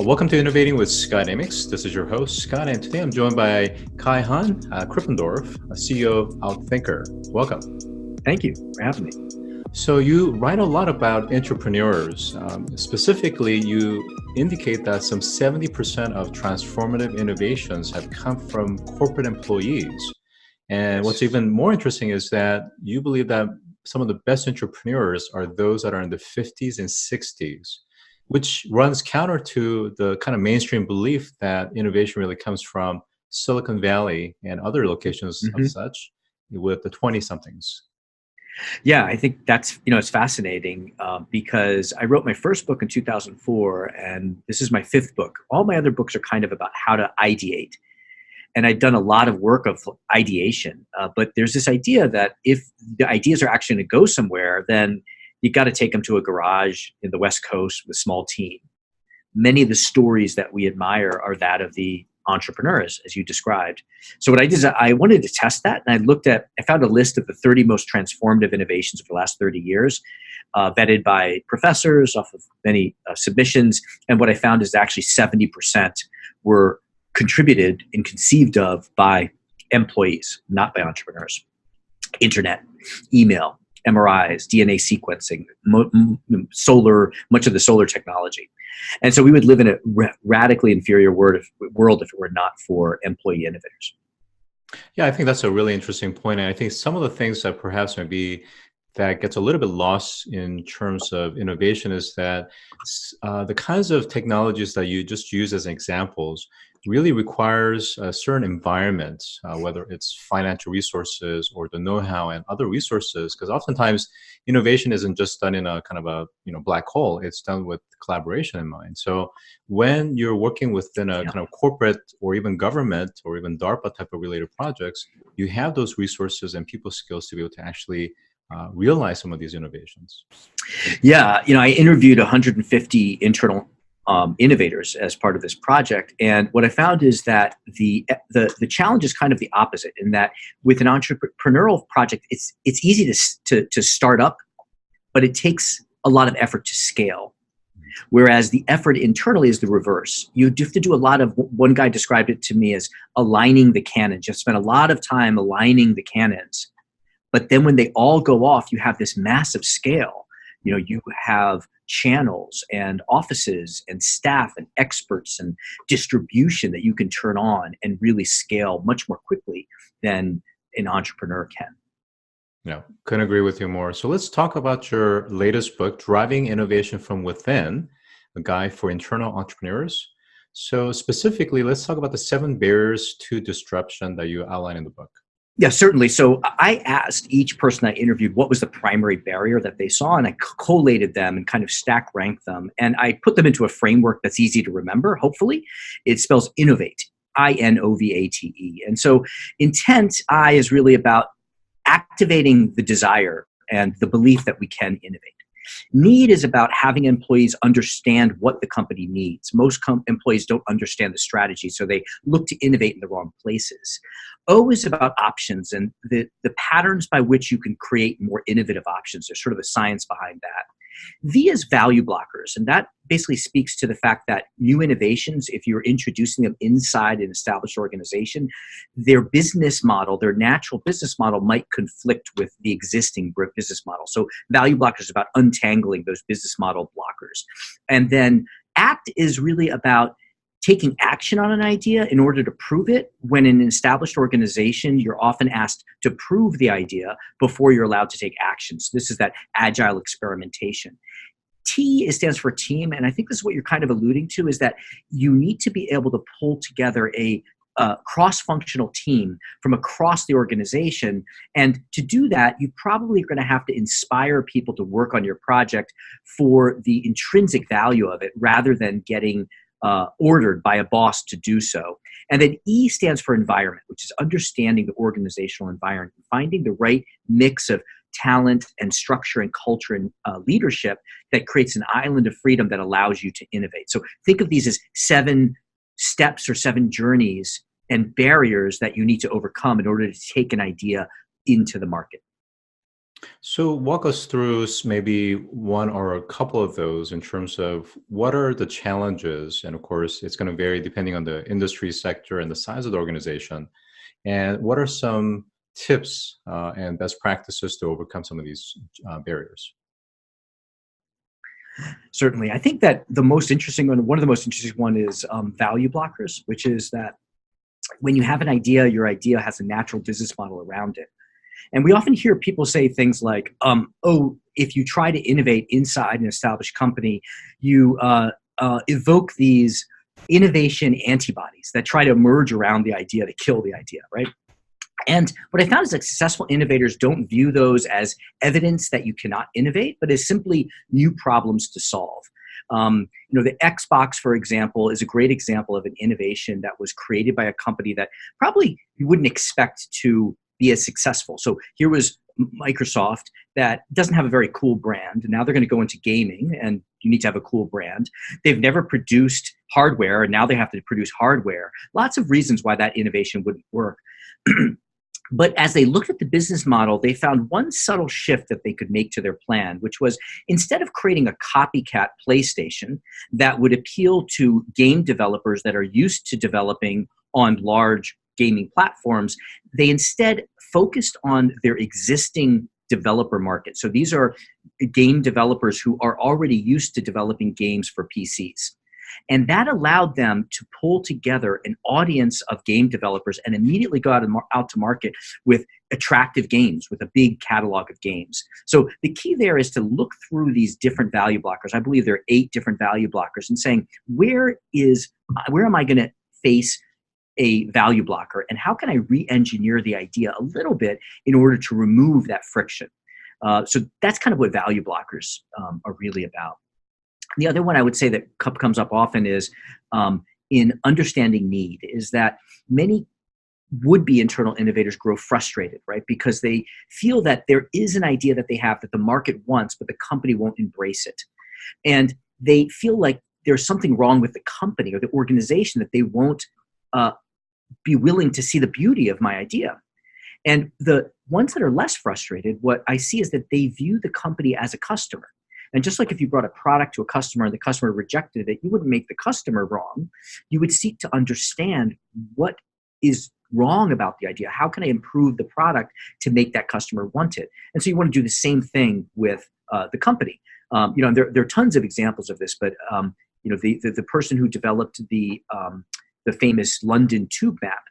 Welcome to Innovating with Scott Amyx. This is your host, Scott, and today I'm joined by Kaihan Krippendorff, CEO of Outthinker. Welcome. Thank you for having me. So you write a lot about entrepreneurs. Specifically, you indicate that some 70% of transformative innovations have come from corporate employees. And what's even more interesting is that you believe that some of the best entrepreneurs are those that are in the 50s and 60s, which runs counter to the kind of mainstream belief that innovation really comes from Silicon Valley and other locations of such with the 20-somethings. Yeah, I think that's, it's fascinating because I wrote my first book in 2004, and this is my fifth book. All my other books are kind of about how to ideate. And I'd done a lot of work of ideation, but there's this idea that if the ideas are actually going to go somewhere, then you got to take them to a garage in the West Coast with a small team. Many of the stories that we admire are that of the entrepreneurs, as you described. So what I did is I wanted to test that, and I found a list of the 30 most transformative innovations for the last 30 years, vetted by professors off of many submissions. And what I found is actually 70% were contributed and conceived of by employees, not by entrepreneurs. Internet, email, MRIs, DNA sequencing, much of the solar technology. And so we would live in a radically inferior world if it were not for employee innovators. Yeah, I think that's a really interesting point. And I think some of the things that perhaps maybe that gets a little bit lost in terms of innovation is that the kinds of technologies that you just use as examples really requires a certain environment, whether it's financial resources or the know-how and other resources, because oftentimes innovation isn't just done in a kind of a black hole. It's done with collaboration in mind. So when you're working within a kind of corporate or even government or even DARPA type of related projects, you have those resources and people skills to be able to actually realize some of these innovations. Yeah, I interviewed 150 internal innovators as part of this project, and what I found is that the challenge is kind of the opposite. In that, with an entrepreneurial project, it's easy to start up, but it takes a lot of effort to scale. Whereas the effort internally is the reverse. You have to do a lot of, one guy described it to me as aligning the cannons. You have to spend a lot of time aligning the cannons. But then when they all go off, you have this massive scale. You have channels and offices and staff and experts and distribution that you can turn on and really scale much more quickly than an entrepreneur can. Yeah, couldn't agree with you more. So let's talk about your latest book, Driving Innovation from Within, a guide for internal entrepreneurs. So specifically, let's talk about the 7 barriers to disruption that you outline in the book. Yeah, certainly. So I asked each person I interviewed what was the primary barrier that they saw, and I collated them and kind of stack ranked them. And I put them into a framework that's easy to remember, hopefully. It spells Innovate, I-N-O-V-A-T-E. And so intent, I, is really about activating the desire and the belief that we can innovate. Need is about having employees understand what the company needs. Most employees don't understand the strategy, so they look to innovate in the wrong places. O is about options and the patterns by which you can create more innovative options. There's sort of a science behind that. V is value blockers, and that basically speaks to the fact that new innovations, if you're introducing them inside an established organization, their business model, their natural business model might conflict with the existing business model. So value blockers is about untangling those business model blockers. And then ACT is really about taking action on an idea in order to prove it. When in an established organization, you're often asked to prove the idea before you're allowed to take action. So this is that agile experimentation. T stands for team, and I think this is what you're kind of alluding to, is that you need to be able to pull together a cross-functional team from across the organization. And to do that, you probably are going to have to inspire people to work on your project for the intrinsic value of it rather than getting ordered by a boss to do so. And then E stands for environment, which is understanding the organizational environment, finding the right mix of talent and structure and culture and leadership that creates an island of freedom that allows you to innovate. So think of these as 7 steps or 7 journeys and barriers that you need to overcome in order to take an idea into the market. So walk us through maybe one or a couple of those in terms of what are the challenges, and of course, it's going to vary depending on the industry sector and the size of the organization. And what are some tips and best practices to overcome some of these barriers? Certainly. I think that the most interesting one of the most interesting one is value blockers, which is that when you have an idea, your idea has a natural business model around it. And we often hear people say things like, oh, if you try to innovate inside an established company, you evoke these innovation antibodies that try to emerge around the idea to kill the idea, right? And what I found is that successful innovators don't view those as evidence that you cannot innovate, but as simply new problems to solve. The Xbox, for example, is a great example of an innovation that was created by a company that probably you wouldn't expect to be as successful. So here was Microsoft that doesn't have a very cool brand, and now they're going to go into gaming, and you need to have a cool brand. They've never produced hardware, and now they have to produce hardware. Lots of reasons why that innovation wouldn't work. But as they looked at the business model, they found one subtle shift that they could make to their plan, which was instead of creating a copycat PlayStation that would appeal to game developers that are used to developing on large gaming platforms, they instead focused on their existing developer market. So these are game developers who are already used to developing games for PCs. And that allowed them to pull together an audience of game developers and immediately go out to market with attractive games, with a big catalog of games. So the key there is to look through these different value blockers. I believe there are 8 different value blockers, and saying, where am I going to face a value blocker, and how can I re-engineer the idea a little bit in order to remove that friction? So that's kind of what value blockers are really about. The other one I would say that comes up often is in understanding need, is that many would-be internal innovators grow frustrated, right? Because they feel that there is an idea that they have that the market wants, but the company won't embrace it. And they feel like there's something wrong with the company or the organization, that they won't be willing to see the beauty of my idea. And the ones that are less frustrated, what I see is that they view the company as a customer. And just like if you brought a product to a customer and the customer rejected it, you wouldn't make the customer wrong. You would seek to understand what is wrong about the idea. How can I improve the product to make that customer want it? And so you want to do the same thing with the company. There are tons of examples of this, but the person who developed the famous London Tube map,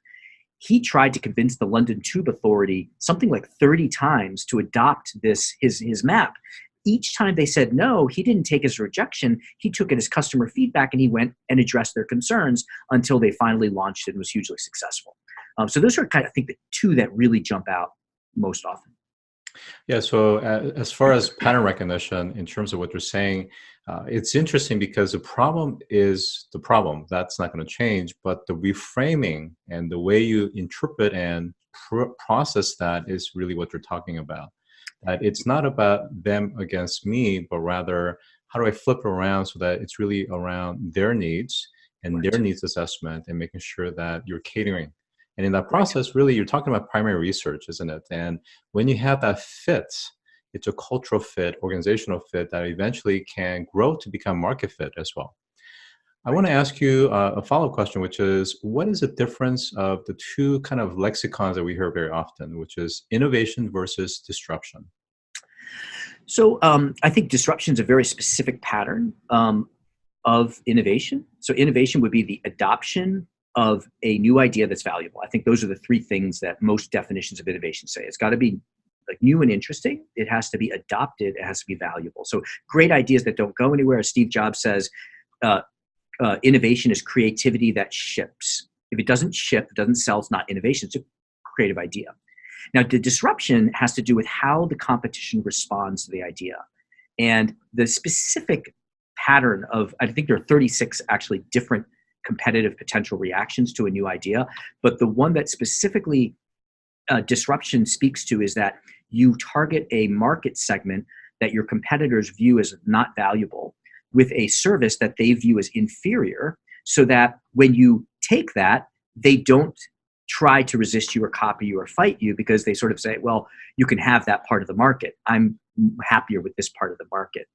he tried to convince the London Tube Authority something like 30 times to adopt his map. Each time they said no, he didn't take his rejection. He took it as customer feedback, and he went and addressed their concerns until they finally launched it and was hugely successful. So those are kind of, I think, the 2 that really jump out most often. Yeah, so as far as pattern recognition, in terms of what you're saying, it's interesting because the problem is the problem. That's not going to change, but the reframing and the way you interpret and process that is really what you're talking about. That it's not about them against me, but rather how do I flip it around so that it's really around their needs and Right. their needs assessment, and making sure that you're catering. And in that Right. process, really, you're talking about primary research, isn't it? And when you have that fit, it's a cultural fit, organizational fit that eventually can grow to become market fit as well. I want Right. to ask you a follow-up question, which is, what is the difference of the 2 kind of lexicons that we hear very often, which is innovation versus disruption? So I think disruption is a very specific pattern of innovation. So innovation would be the adoption of a new idea that's valuable. I think those are the 3 things that most definitions of innovation say. It's got to be like new and interesting. It has to be adopted. It has to be valuable. So great ideas that don't go anywhere. As Steve Jobs says, uh, innovation is creativity that ships. If it doesn't ship, it doesn't sell, it's not innovation. It's a creative idea. Now, the disruption has to do with how the competition responds to the idea. And the specific pattern of, I think there are 36 actually different competitive potential reactions to a new idea. But the one that specifically disruption speaks to is that you target a market segment that your competitors view as not valuable with a service that they view as inferior, so that when you take that, they don't try to resist you or copy you or fight you, because they sort of say, well, you can have that part of the market. I'm happier with this part of the market.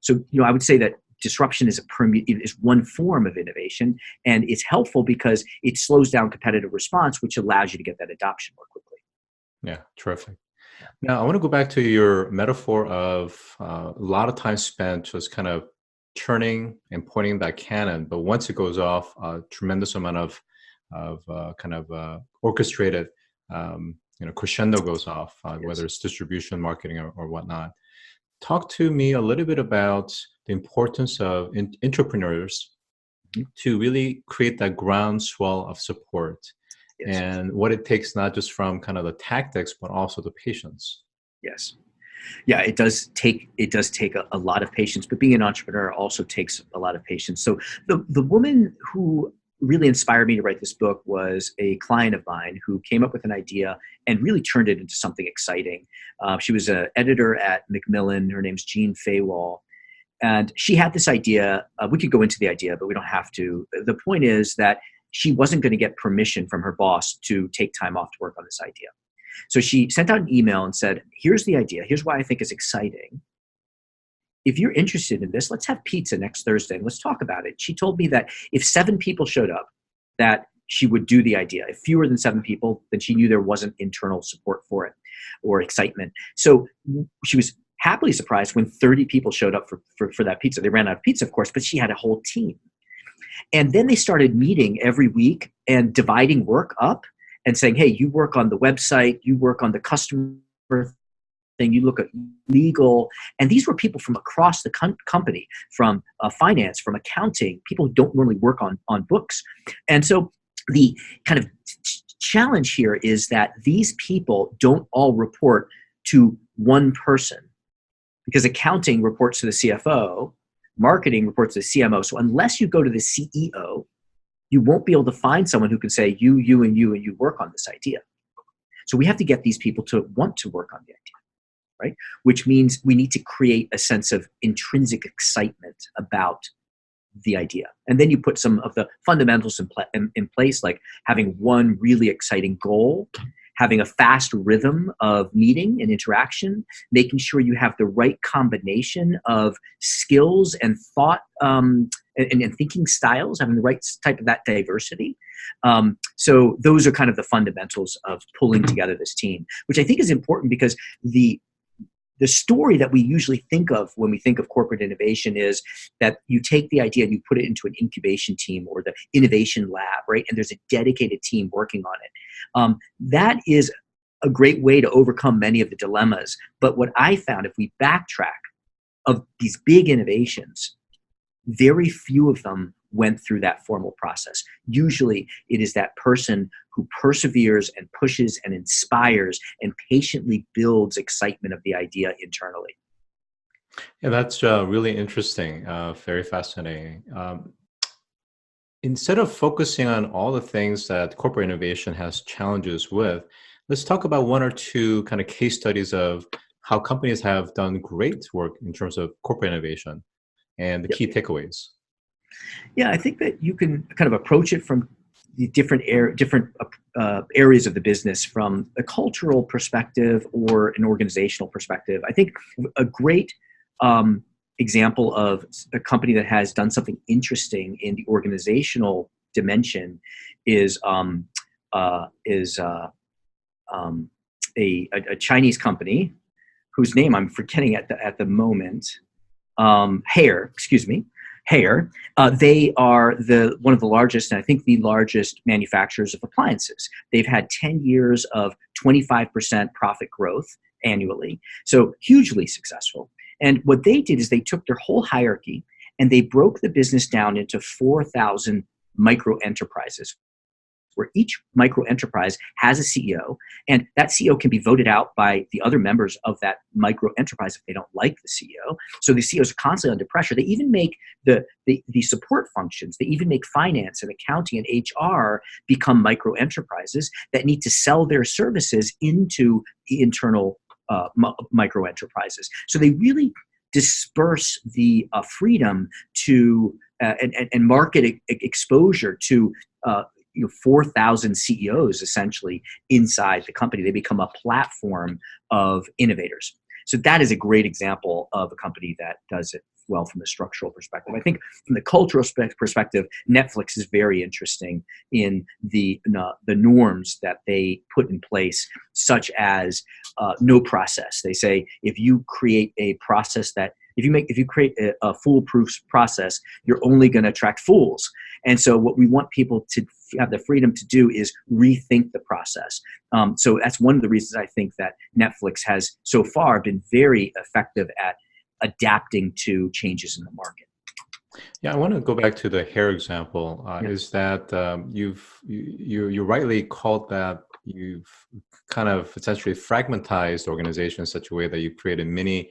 So, I would say that disruption is is one form of innovation, and it's helpful because it slows down competitive response, which allows you to get that adoption more quickly. Yeah, terrific. Now, I want to go back to your metaphor of a lot of time spent just kind of turning and pointing that cannon, but once it goes off, a tremendous amount of orchestrated, crescendo goes off, whether it's distribution, marketing, or whatnot. Talk to me a little bit about the importance of entrepreneurs to really create that groundswell of support, Yes. and what it takes, not just from kind of the tactics, but also the patience. Yes. Yeah, it does take a lot of patience, but being an entrepreneur also takes a lot of patience. So the woman who really inspired me to write this book was a client of mine who came up with an idea and really turned it into something exciting. She was an editor at Macmillan. Her name's Jean Faywall. And she had this idea. We could go into the idea, but we don't have to. The point is that she wasn't going to get permission from her boss to take time off to work on this idea. So she sent out an email and said, here's the idea. Here's why I think it's exciting. If you're interested in this, let's have pizza next Thursday and let's talk about it. She told me that if 7 people showed up, that she would do the idea. If fewer than 7 people, then she knew there wasn't internal support for it or excitement. So she was happily surprised when 30 people showed up for that pizza. They ran out of pizza, of course, but she had a whole team. And then they started meeting every week and dividing work up and saying, hey, you work on the website, you work on the customer thing, you look at legal. And these were people from across the company, from finance, from accounting, people who don't normally work on books. And so the kind of challenge here is that these people don't all report to one person, because accounting reports to the CFO, marketing reports to the CMO. So unless you go to the CEO, you won't be able to find someone who can say, you, and you work on this idea. So we have to get these people to want to work on the idea, right? Which means we need to create a sense of intrinsic excitement about the idea. And then you put some of the fundamentals in place, like having one really exciting goal, having a fast rhythm of meeting and interaction, making sure you have the right combination of skills and thought and thinking styles, having the right type of that diversity. So those are kind of the fundamentals of pulling together this team, which I think is important, because the story that we usually think of when we think of corporate innovation is that you take the idea and you put it into an incubation team or the innovation lab, right? And there's a dedicated team working on it. That is a great way to overcome many of the dilemmas. But what I found, if we backtrack of these big innovations, very few of them went through that formal process. Usually it is that person who perseveres and pushes and inspires and patiently builds excitement of the idea internally. Yeah, that's really interesting, very fascinating. Instead of focusing on all the things that corporate innovation has challenges with, let's talk about 1 or 2 kind of case studies of how companies have done great work in terms of corporate innovation and the key takeaways. Yeah, I think that you can kind of approach it from the different areas of the business, from a cultural perspective or an organizational perspective. I think a great example of a company that has done something interesting in the organizational dimension is a Chinese company whose name I'm forgetting at the moment. Haier. They are one of the largest, and I think the largest, manufacturers of appliances. They've had 10 years of 25% profit growth annually, so hugely successful. And what they did is they took their whole hierarchy and they broke the business down into 4,000 micro enterprises, where each micro enterprise has a CEO, and that CEO can be voted out by the other members of that micro enterprise if they don't like the CEO. So the CEOs are constantly under pressure. They even make the support functions, they even make finance and accounting and HR become micro enterprises that need to sell their services into the internal micro enterprises. So they really disperse the freedom to and market exposure to 4,000 CEOs essentially inside the company. They become a platform of innovators. So that is a great example of a company that does it well from a structural perspective. I think from the cultural perspective, Netflix is very interesting in the norms that they put in place, such as no process. They say if you create a process that if you create a foolproof process, you're only going to attract fools. And so what we want people to have the freedom to do is rethink the process. So that's one of the reasons I think that Netflix has so far been very effective at adapting to changes in the market. Yeah, I want to go back to the hair example. Is that you rightly called that you've kind of essentially fragmentized organizations in such a way that you've created many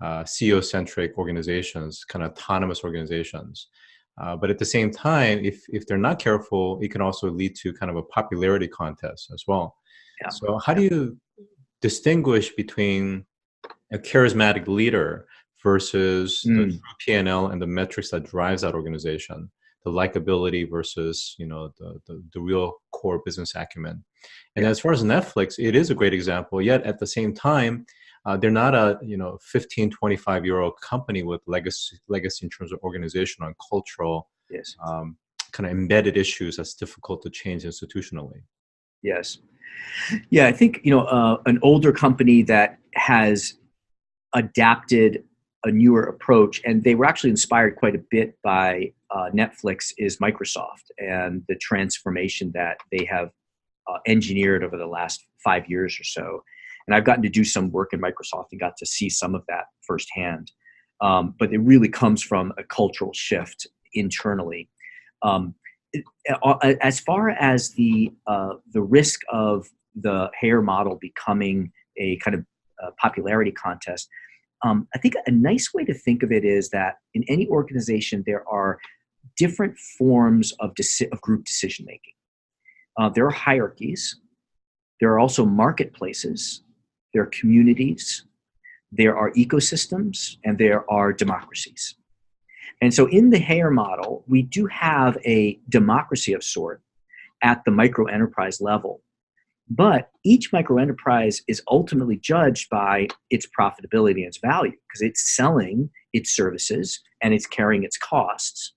CEO-centric organizations, kind of autonomous organizations. But at the same time, if they're not careful, it can also lead to kind of a popularity contest as well. Yeah. So how do you distinguish between a charismatic leader versus the true P&L and the metrics that drives that organization, the likability versus the real core business acumen? And as far as Netflix, it is a great example. Yet at the same time, they're not a 15, 25-year-old company with legacy in terms of organizational and cultural kind of embedded issues that's difficult to change institutionally. Yes. Yeah, I think an older company that has adapted a newer approach, and they were actually inspired quite a bit by Netflix, is Microsoft and the transformation that they have engineered over the last 5 years or so. And I've gotten to do some work in Microsoft and got to see some of that firsthand. But it really comes from a cultural shift internally. As far as the risk of the hair model becoming a kind of popularity contest, I think a nice way to think of it is that in any organization, there are different forms of group decision making. There are hierarchies. There are also marketplaces. There are communities. There are ecosystems, and there are democracies. And so in the hair model, we do have a democracy of sort at the micro enterprise level. But each micro enterprise is ultimately judged by its profitability and its value, because it's selling its services and it's carrying its costs.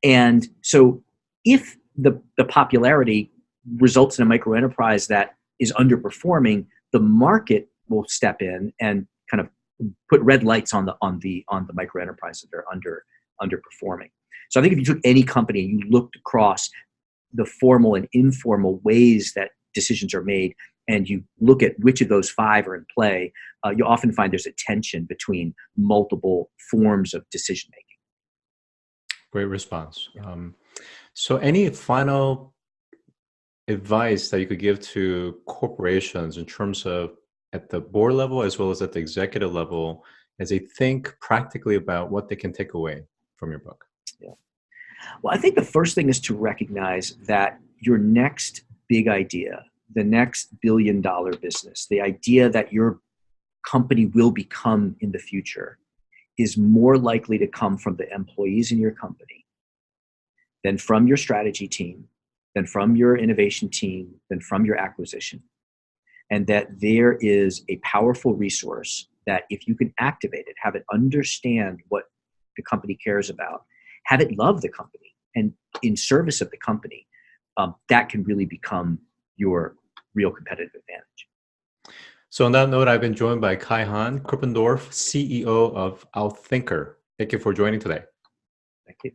And so if the popularity results in a micro enterprise that is underperforming, the market will step in and kind of put red lights on the micro enterprises that are underperforming. So I think if you took any company and you looked across the formal and informal ways that decisions are made, and you look at which of those 5 are in play, you often find there's a tension between multiple forms of decision making. Great response. So any final advice that you could give to corporations in terms of at the board level as well as at the executive level as they think practically about what they can take away from your book? Yeah. Well, I think the first thing is to recognize that your next big idea, the next billion-dollar business, the idea that your company will become in the future, is more likely to come from the employees in your company than from your strategy team, than from your innovation team, than from your acquisition. And that there is a powerful resource that if you can activate it, have it understand what the company cares about, have it love the company, and in service of the company, that can really become your real competitive advantage. So on that note, I've been joined by Kaihan Krippendorff, CEO of Outthinker. Thank you for joining today. Thank you.